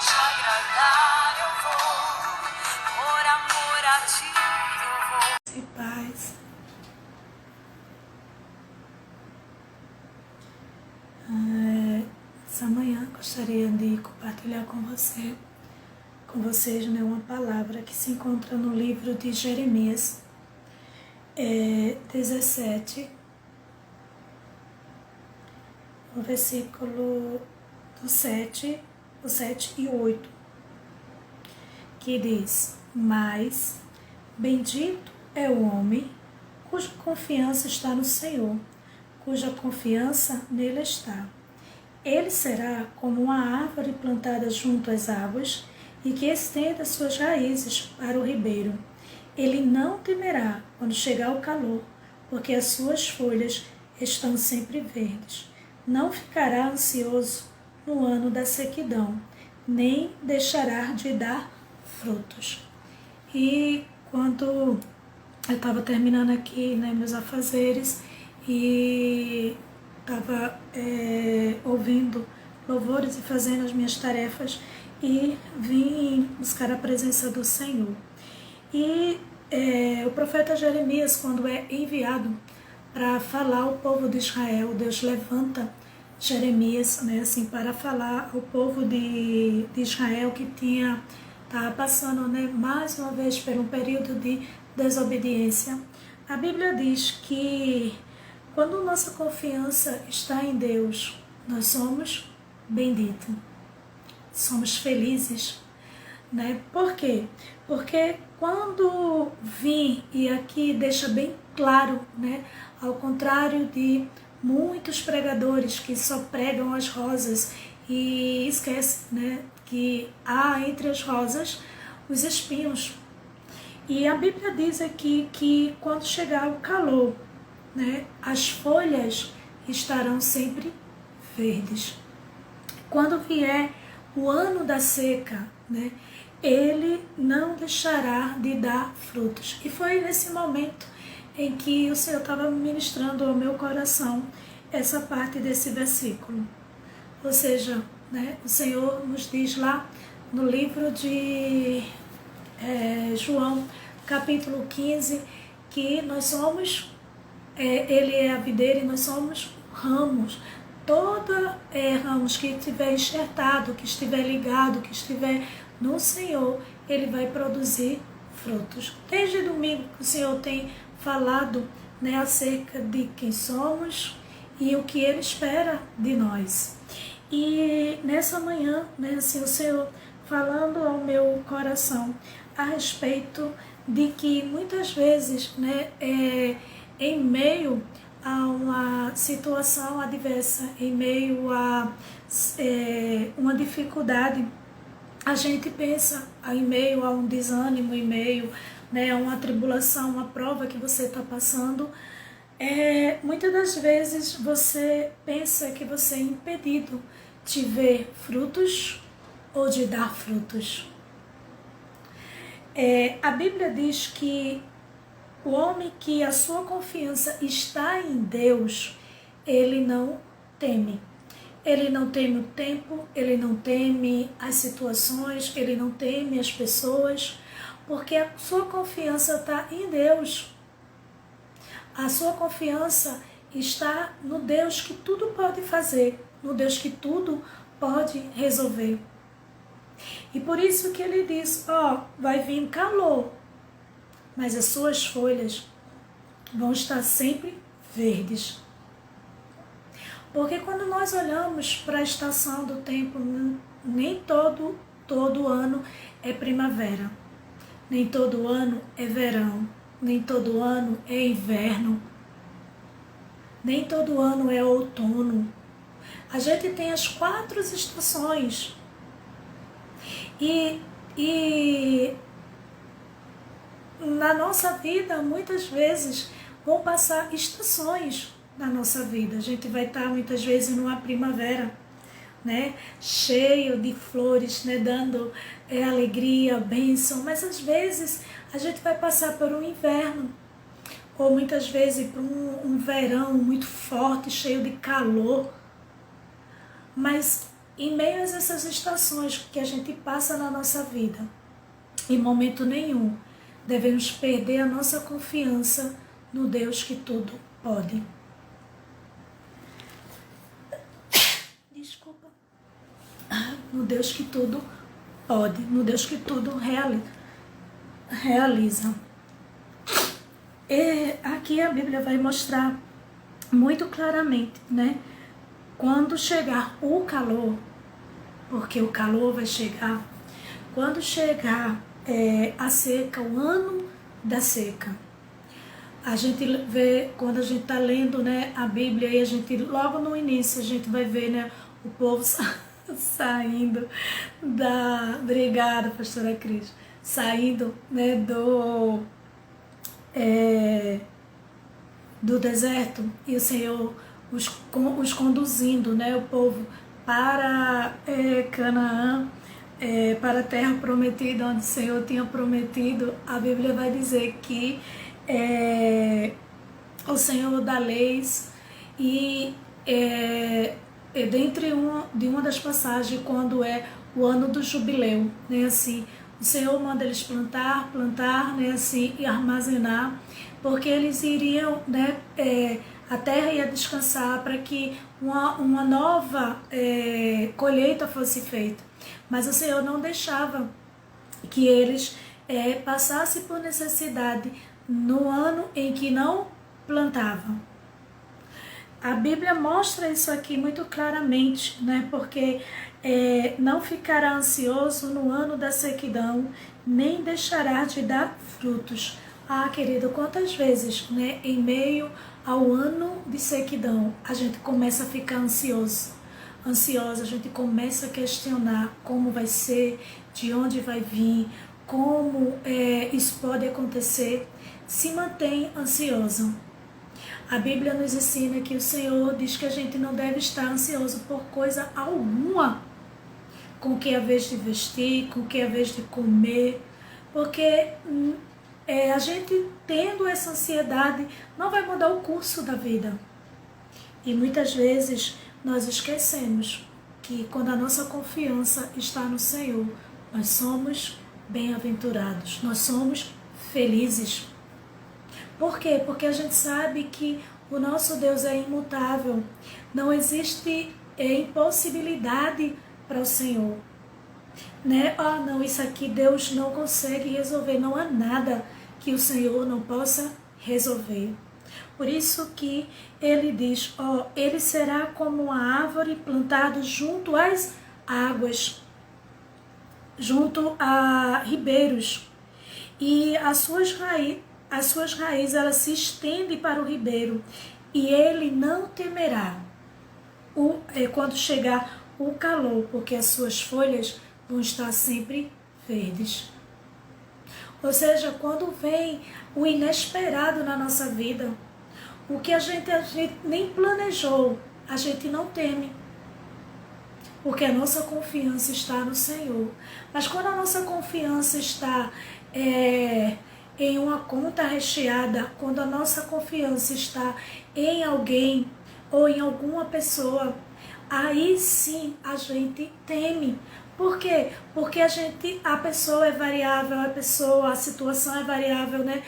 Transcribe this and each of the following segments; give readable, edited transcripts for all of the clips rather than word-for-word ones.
te agradar eu vou, por amor a ti eu vou. E paz. Essa manhã gostaria de compartilhar com vocês, uma palavra que se encontra no livro de Jeremias 17, o versículo do 7 e 8, que diz: Mas bendito é o homem cuja confiança está no Senhor, cuja confiança nele está. Ele será como uma árvore plantada junto às águas e que estende as suas raízes para o ribeiro. Ele não temerá quando chegar o calor, porque as suas folhas estão sempre verdes. Não ficará ansioso no ano da sequidão, nem deixará de dar frutos. E quando eu estava terminando aqui, meus afazeres, e estava ouvindo louvores e fazendo as minhas tarefas, e vim buscar a presença do Senhor. E o profeta Jeremias, quando é enviado para falar ao povo de Israel, Deus levanta Jeremias, assim, para falar ao povo de Israel que estava passando, mais uma vez por um período de desobediência. A Bíblia diz que quando nossa confiança está em Deus, nós somos benditos, somos felizes, Por quê? Porque quando vim, e aqui deixa bem claro, ao contrário de muitos pregadores que só pregam as rosas e esquecem, que há entre as rosas os espinhos. E a Bíblia diz aqui que quando chegar o calor, as folhas estarão sempre verdes. Quando vier o ano da seca, ele não deixará de dar frutos. E foi nesse momento em que o Senhor estava ministrando ao meu coração essa parte desse versículo. Ou seja, o Senhor nos diz lá no livro de João, capítulo 15, que nós somos, ele é a videira e nós somos ramos. Ramos que estiver enxertado, que estiver ligado, que estiver no Senhor, ele vai produzir frutos. Desde domingo que o Senhor tem falado, acerca de quem somos e o que ele espera de nós. E nessa manhã, assim, o Senhor falando ao meu coração a respeito de que muitas vezes, em meio a uma situação adversa, em meio a uma dificuldade, a gente pensa, em meio a um desânimo, em meio a uma tribulação, uma prova que você está passando, muitas das vezes você pensa que você é impedido de ver frutos ou de dar frutos. A Bíblia diz que o homem que a sua confiança está em Deus, ele não teme. Ele não teme o tempo, ele não teme as situações, ele não teme as pessoas, porque a sua confiança está em Deus. A sua confiança está no Deus que tudo pode fazer, no Deus que tudo pode resolver. E por isso que ele diz, vai vir calor, mas as suas folhas vão estar sempre verdes. Porque quando nós olhamos para a estação do tempo, nem todo ano é primavera, nem todo ano é verão, nem todo ano é inverno, nem todo ano é outono. A gente tem as 4 estações. E na nossa vida, muitas vezes, vão passar estações na nossa vida. A gente vai estar, muitas vezes, numa primavera, cheio de flores, dando alegria, bênção. Mas, às vezes, a gente vai passar por um inverno, ou muitas vezes por um verão muito forte, cheio de calor. Mas em meio a essas estações que a gente passa na nossa vida, em momento nenhum, devemos perder a nossa confiança no Deus que tudo pode. Desculpa. No Deus que tudo pode, no Deus que tudo realiza. E aqui a Bíblia vai mostrar muito claramente, né? Quando chegar o calor, porque o calor vai chegar, quando chegar a seca, o ano da seca, a gente vê, quando a gente está lendo, né, a Bíblia, e a gente, logo no início, a gente vai ver, né, o povo saindo obrigada, pastora Cris, saindo, né, do deserto, e o Senhor os conduzindo, né, o povo para Canaã, para a terra prometida, onde o Senhor tinha prometido. A Bíblia vai dizer que o Senhor dá leis, e dentre uma das passagens, quando é o ano do jubileu, né, assim, o Senhor manda eles plantar, né, assim, e armazenar, porque eles iriam, né, a terra ia descansar para que uma nova colheita fosse feita. Mas o Senhor não deixava que eles passassem por necessidade no ano em que não plantavam. A Bíblia mostra isso aqui muito claramente, né? Porque não ficará ansioso no ano da sequidão, nem deixará de dar frutos. Ah, querido, quantas vezes, né, em meio ao ano de sequidão, a gente começa a ficar ansiosa, a gente começa a questionar como vai ser, de onde vai vir, como isso pode acontecer. Se mantém ansioso. A Bíblia nos ensina que o Senhor diz que a gente não deve estar ansioso por coisa alguma, com que é a vez de vestir, com que é a vez de comer, porque a gente tendo essa ansiedade não vai mudar o curso da vida. E muitas vezes nós esquecemos que quando a nossa confiança está no Senhor, nós somos bem-aventurados, nós somos felizes. Por quê? Porque a gente sabe que o nosso Deus é imutável, não existe impossibilidade para o Senhor. Né? Ah, não, isso aqui Deus não consegue resolver, não há nada que o Senhor não possa resolver. Por isso que ele diz, ele será como uma árvore plantada junto às águas, junto a ribeiros, e as suas raízes elas se estendem para o ribeiro, e ele não temerá quando chegar o calor, porque as suas folhas vão estar sempre verdes. Ou seja, quando vem o inesperado na nossa vida, o que a gente nem planejou, a gente não teme, porque a nossa confiança está no Senhor. Mas quando a nossa confiança está em uma conta recheada, quando a nossa confiança está em alguém ou em alguma pessoa, aí sim a gente teme. Por quê? Porque a pessoa é variável, a situação é variável, né?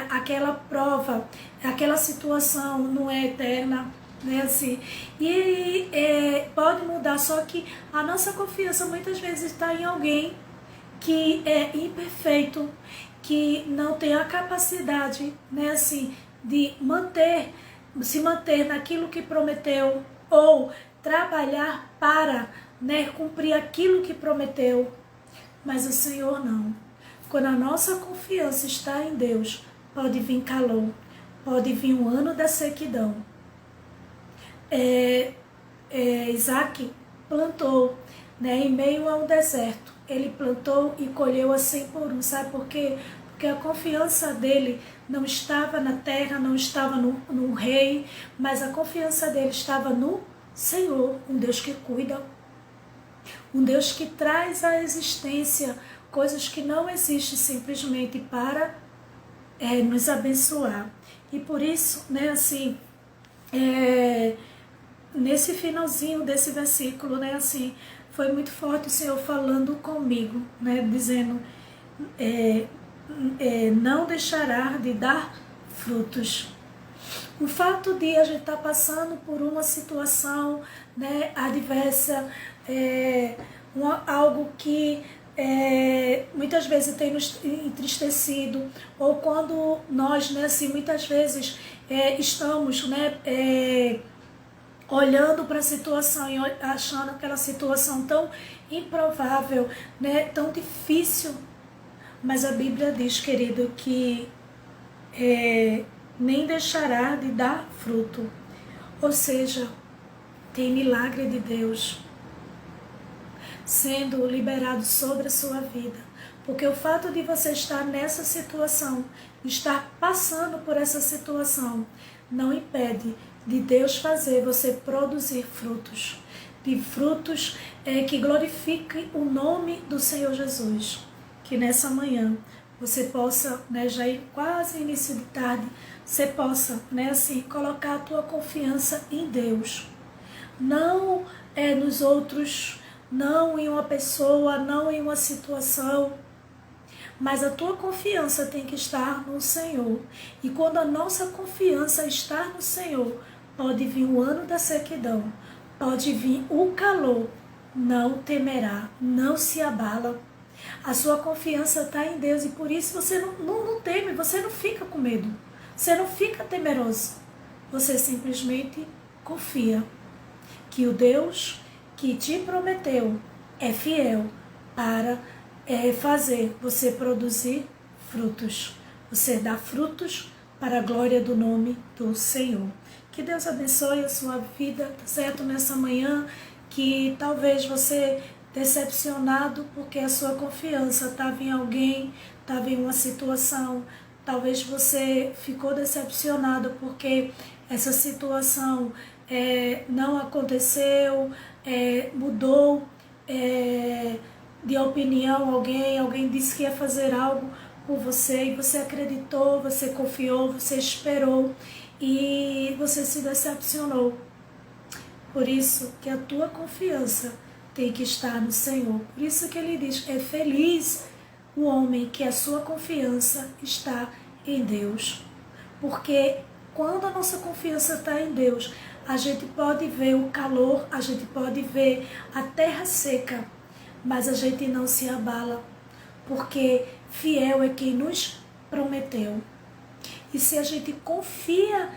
Aquela prova, aquela situação não é eterna, né? Assim, e pode mudar, só que a nossa confiança muitas vezes está em alguém que é imperfeito, que não tem a capacidade, né, assim, de se manter naquilo que prometeu, ou trabalhar para, né, cumprir aquilo que prometeu. Mas o Senhor não. Quando a nossa confiança está em Deus, pode vir calor, pode vir um ano da sequidão. Isaac plantou, né, em meio a um deserto. Ele plantou e colheu a 100 por 1. Sabe por quê? Porque a confiança dele não estava na terra, não estava no rei, mas a confiança dele estava no Senhor, um Deus que cuida, um Deus que traz à existência coisas que não existem simplesmente para nos abençoar. E por isso, né, assim, nesse finalzinho desse versículo, né, assim, foi muito forte o Senhor falando comigo, né, dizendo, não deixará de dar frutos. O fato de a gente estar passando por uma situação, né, adversa, algo que muitas vezes tem nos entristecido, ou quando nós, né, assim, muitas vezes estamos, né, olhando para a situação e achando aquela situação tão improvável, né, tão difícil. Mas a Bíblia diz, querido, que nem deixará de dar fruto. Ou seja, tem milagre de Deus sendo liberado sobre a sua vida. Porque o fato de você estar nessa situação, estar passando por essa situação, não impede de Deus fazer você produzir frutos. De frutos que glorifiquem o nome do Senhor Jesus. Que nessa manhã você possa, né, já ir quase início de tarde, você possa, né, assim, colocar a tua confiança em Deus. Não nos outros, não em uma pessoa, não em uma situação, mas a tua confiança tem que estar no Senhor. E quando a nossa confiança está no Senhor, pode vir o ano da sequidão, pode vir o calor, não temerá, não se abala. A sua confiança está em Deus e por isso você não teme, você não fica com medo, você não fica temeroso. Você simplesmente confia que o Deus que te prometeu é fiel para fazer você produzir frutos. Você dá frutos para a glória do nome do Senhor. Que Deus abençoe a sua vida, tá certo? Nessa manhã, que talvez você decepcionado porque a sua confiança estava em alguém, estava em uma situação. Talvez você ficou decepcionado porque essa situação não aconteceu, mudou de opinião alguém disse que ia fazer algo por você e você acreditou, você confiou, você esperou e você se decepcionou. Por isso que a tua confiança tem que estar no Senhor. Por isso que ele diz, é feliz o homem que a sua confiança está em Deus. Porque quando a nossa confiança está em Deus, a gente pode ver o calor, a gente pode ver a terra seca, mas a gente não se abala, porque fiel é quem nos prometeu. E se a gente confia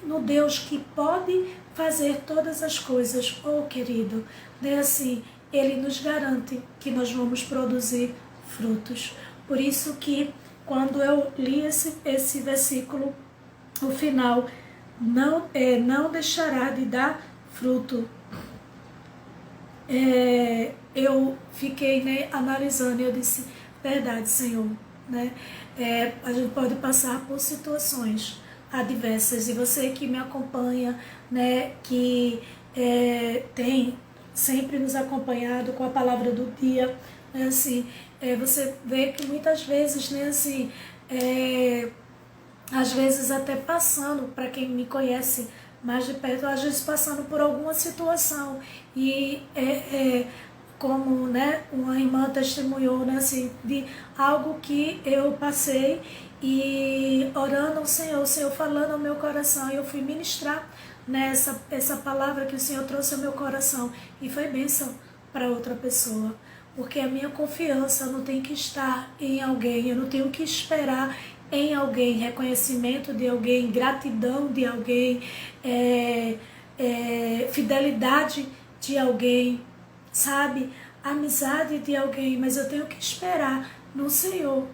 no Deus que pode fazer todas as coisas, querido, né, assim, Ele nos garante que nós vamos produzir frutos. Por isso que quando eu li esse versículo, o final, não deixará de dar fruto. Eu fiquei, né, analisando e eu disse, verdade, Senhor, né? A gente pode passar por situações adversas e você que me acompanha, né, que tem sempre nos acompanhado com a palavra do dia, né, assim, você vê que muitas vezes, né, assim, às vezes até passando, para quem me conhece mais de perto, às vezes passando por alguma situação e como, né, uma irmã testemunhou, né, assim, de algo que eu passei e orando ao Senhor, o Senhor falando ao meu coração, e eu fui ministrar nessa essa palavra que o Senhor trouxe ao meu coração e foi bênção para outra pessoa, porque a minha confiança não tem que estar em alguém, eu não tenho que esperar em alguém, reconhecimento de alguém, gratidão de alguém, fidelidade de alguém, sabe? Amizade de alguém, mas eu tenho que esperar no Senhor,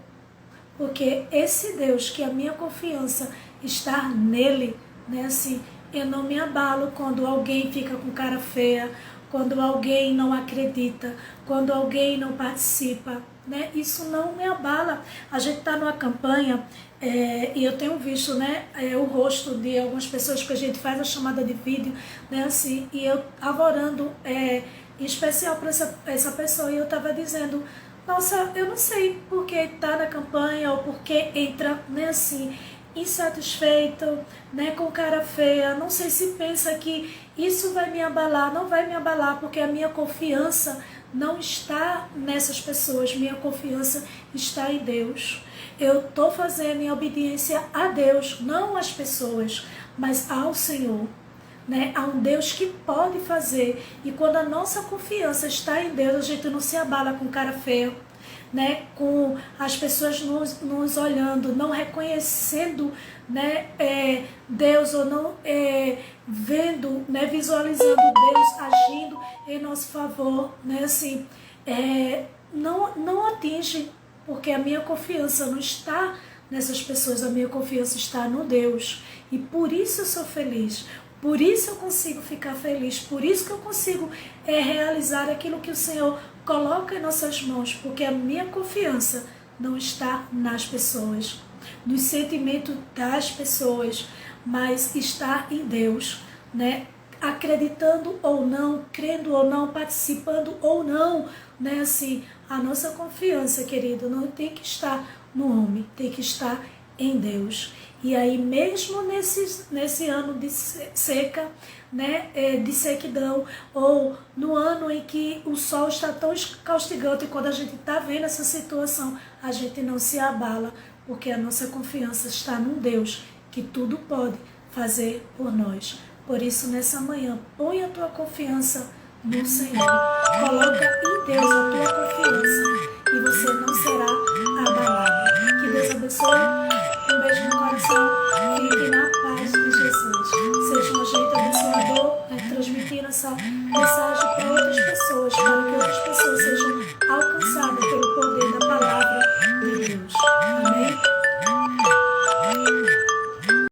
porque esse Deus que a minha confiança está nele, né, assim, eu não me abalo quando alguém fica com cara feia, quando alguém não acredita, quando alguém não participa, né? Isso não me abala. A gente está numa campanha e eu tenho visto, né, o rosto de algumas pessoas que a gente faz a chamada de vídeo, né, assim, e eu estava orando em especial para essa pessoa e eu estava dizendo, nossa, eu não sei por que está na campanha ou por que entra, né, assim, insatisfeito, né, com cara feia. Não sei se pensa que isso vai me abalar. Não vai me abalar, porque a minha confiança não está nessas pessoas, minha confiança está em Deus. Eu estou fazendo em obediência a Deus, não às pessoas, mas ao Senhor. Né? Há um Deus que pode fazer, e quando a nossa confiança está em Deus, a gente não se abala com cara feia, né? Com as pessoas nos olhando, não reconhecendo, né, Deus, ou não vendo, né, visualizando Deus agindo em nosso favor, né? Assim, não atinge, porque a minha confiança não está nessas pessoas, a minha confiança está no Deus, e por isso eu sou feliz. Por isso eu consigo ficar feliz, por isso que eu consigo realizar aquilo que o Senhor coloca em nossas mãos, porque a minha confiança não está nas pessoas, nos sentimentos das pessoas, mas está em Deus, né? Acreditando ou não, crendo ou não, participando ou não, né? Assim, a nossa confiança, querido, não tem que estar no homem, tem que estar em Deus. E aí, mesmo nesse ano de seca, né, de sequidão, ou no ano em que o sol está tão caustigante, e quando a gente está vendo essa situação, a gente não se abala, porque a nossa confiança está num Deus que tudo pode fazer por nós. Por isso, nessa manhã, põe a tua confiança no Senhor. Coloca em Deus a tua confiança e você não será abalado. Que Deus abençoe. Um beijo no coração. Fique na paz de Jesus. Seja um agente abençoador, transmitindo essa mensagem